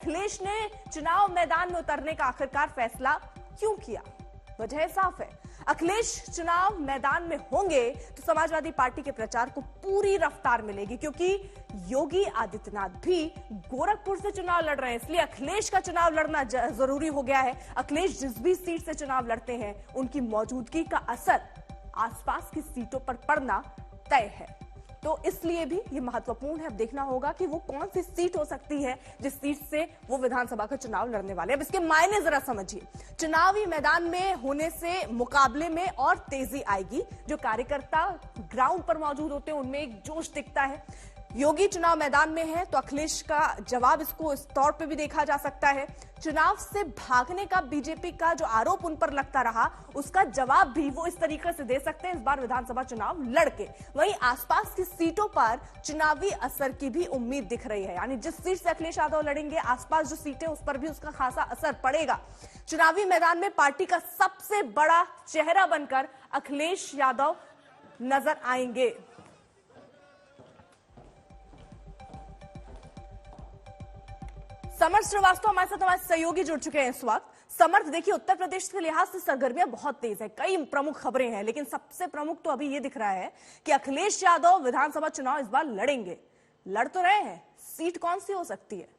अखिलेश ने चुनाव मैदान में उतरने का आखिरकार फैसला क्यों किया? वजह साफ है, अखिलेश चुनाव मैदान में होंगे तो समाजवादी पार्टी के प्रचार को पूरी रफ्तार मिलेगी, क्योंकि योगी आदित्यनाथ भी गोरखपुर से चुनाव लड़ रहे हैं। इसलिए अखिलेश का चुनाव लड़ना जरूरी हो गया है। अखिलेश जिस भी सीट से चुनाव लड़ते हैं उनकी मौजूदगी का असर आसपास की सीटों पर पड़ना तय है। तो इसलिए भी ये महत्वपूर्ण है, अब देखना होगा कि वो कौन सी सीट हो सकती है जिस सीट से वो विधानसभा का चुनाव लड़ने वाले। अब इसके मायने जरा समझिए। चुनावी मैदान में होने से मुकाबले में और तेजी आएगी। जो कार्यकर्ता ग्राउंड पर मौजूद होते हैं उनमें एक जोश दिखता है। योगी चुनाव मैदान में है तो अखिलेश का जवाब इसको इस तौर पे भी देखा जा सकता है। चुनाव से भागने का बीजेपी का जो आरोप उन पर लगता रहा, उसका जवाब भी वो इस तरीके से दे सकते हैं इस बार विधानसभा चुनाव लड़के। वहीं आसपास की सीटों पर चुनावी असर की भी उम्मीद दिख रही है, यानी जिस सीट से अखिलेश यादव लड़ेंगे आसपास जो सीटें उस पर भी उसका खासा असर पड़ेगा। चुनावी मैदान में पार्टी का सबसे बड़ा चेहरा बनकर अखिलेश यादव नजर आएंगे। समर्थ श्रीवास्तव हमारे साथ हमारे सहयोगी जुड़ चुके हैं इस वक्त। समर्थ, देखिए उत्तर प्रदेश के लिहाज से सरगर्मियां बहुत तेज है, कई प्रमुख खबरें हैं, लेकिन सबसे प्रमुख तो अभी ये दिख रहा है कि अखिलेश यादव विधानसभा चुनाव इस बार लड़ेंगे। लड़ तो रहे हैं, सीट कौन सी हो सकती है?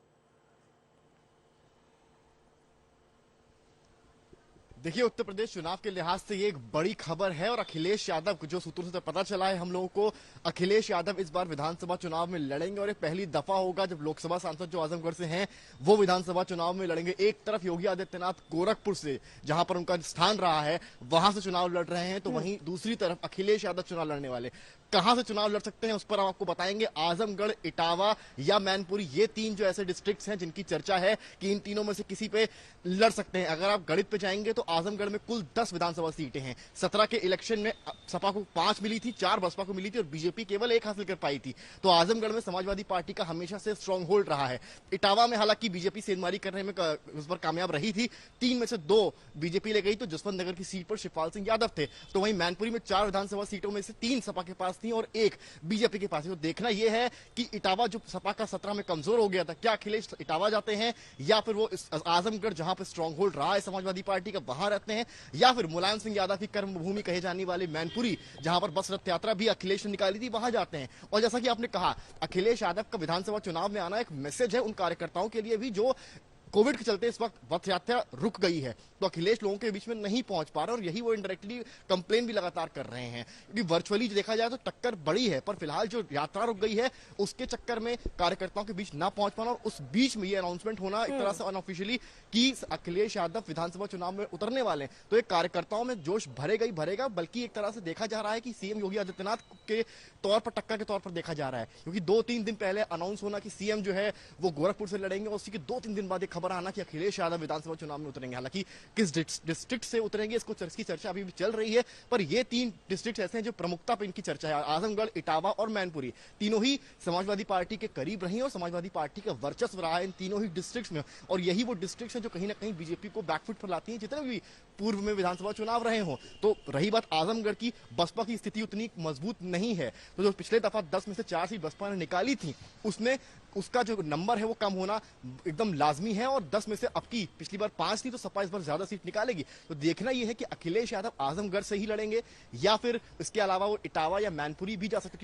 देखिए, उत्तर प्रदेश चुनाव के लिहाज से ये एक बड़ी खबर है और अखिलेश यादव को जो सूत्रों से पता चला है हम लोगों को, अखिलेश यादव इस बार विधानसभा चुनाव में लड़ेंगे और ये पहली दफा होगा जब लोकसभा सांसद जो आजमगढ़ से हैं वो विधानसभा चुनाव में लड़ेंगे। एक तरफ योगी आदित्यनाथ गोरखपुर से, जहां पर उनका स्थान रहा है, वहां से चुनाव लड़ रहे हैं, तो वहीं दूसरी तरफ अखिलेश यादव चुनाव लड़ने वाले। कहां से चुनाव लड़ सकते हैं उस पर हम आपको बताएंगे। आजमगढ़, इटावा या मैनपुरी, ये तीन जो ऐसे डिस्ट्रिक्ट्स हैं जिनकी चर्चा है कि इन तीनों में से किसी पे लड़ सकते हैं। अगर आप गणित पे जाएंगे तो आजमगढ़ में कुल 10 विधानसभा सीटें हैं। 17 के इलेक्शन में सपा को 5 मिली थी, 4 बसपा को मिली थी और बीजेपी केवल 1 हासिल कर पाई थी। तो आजमगढ़ में समाजवादी पार्टी का हमेशा से स्ट्रांग होल्ड रहा है। इटावा में हालांकि बीजेपी सेंधमारी करने में उस पर कामयाब रही थी, 3 में से 2 बीजेपी ले गई, तो जसवंत नगर की सीट पर शिवपाल सिंह यादव थे। तो वहीं मैनपुरी में 4 विधानसभा सीटों में से 3 सपा के पास थी और 1 बीजेपी के पास है। तो देखना यह है कि इटावा जो सपा का 17 में कमजोर हो गया था, क्या अखिलेश इटावा जाते हैं या फिर वो आजमगढ़ जहां पर स्ट्रांग होल्ड रहा है समाजवादी पार्टी का, वहां रहते हैं, या फिर मुलायम सिंह यादव की कर्मभूमि कहे जाने वाले मैनपुरी, जहां पर बस रथ यात्रा भी अखिलेश ने निकाली थी, वहां जाते हैं। और जैसा कि आपने कहा, अखिलेश यादव का विधानसभा चुनाव में आना एक मैसेज है उन कार्यकर्ताओं के लिए भी जो कोविड के चलते इस वक्त रथ यात्रा रुक गई है, तो अखिलेश लोगों के बीच में नहीं पहुंच पा रहे और यही वो इनडायरेक्टली कंप्लेन भी लगातार कर रहे हैं। क्योंकि वर्चुअली देखा जाए तो टक्कर बड़ी है, पर फिलहाल जो यात्रा रुक गई है उसके चक्कर में कार्यकर्ताओं के बीच ना पहुंच पाना और उस बीच में ये अनाउंसमेंट होना एक तरह से अनऑफिशियली कि अखिलेश यादव विधानसभा चुनाव में उतरने वाले हैं, तो एक कार्यकर्ताओं में जोश भरेगा ही भरेगा। बल्कि एक तरह से देखा जा रहा है कि सीएम योगी आदित्यनाथ के तौर पर टक्कर के तौर पर देखा जा रहा है, क्योंकि 2-3 दिन पहले अनाउंस होना कि सीएम जो है वो गोरखपुर से लड़ेंगे और उसी के 2-3 दिन बाद खबर आना कि अखिलेश यादव विधानसभा चुनाव में उतरेंगे। हालांकि किस डिस्ट्रिक्ट से उतरेंगे इसकी चर्चा अभी भी चल रही है, पर ये 3 डिस्ट्रिक्ट ऐसे हैं जो प्रमुखता पर इनकी चर्चा है। आजमगढ़, इटावा और मैनपुरी, तीनों ही समाजवादी पार्टी के करीब रही और समाजवादी पार्टी का वर्चस्व रहा है इन तीनों ही डिस्ट्रिक्ट में, और यही वो डिस्ट्रिक्ट हैं जो कहीं ना कहीं बीजेपी को बैकफुट पर लाती हैं जितने भी पूर्व में विधानसभा चुनाव रहे हों। तो रही बात आजमगढ़ की, बसपा की स्थिति उतनी मजबूत नहीं है, तो जो पिछले दफा 10 में से 4 सीट बसपा ने निकाली थी उसका जो नंबर है वो कम होना एकदम लाजमी है, और 10 में से अब की पिछली बार 5 थी तो सपा इस बार ज्यादा सीट निकालेगी। तो देखना यह है कि अखिलेश यादव आजमगढ़ से ही लड़ेंगे या फिर इसके अलावा वो इटावा या मैनपुरी भी जा सकते हैं।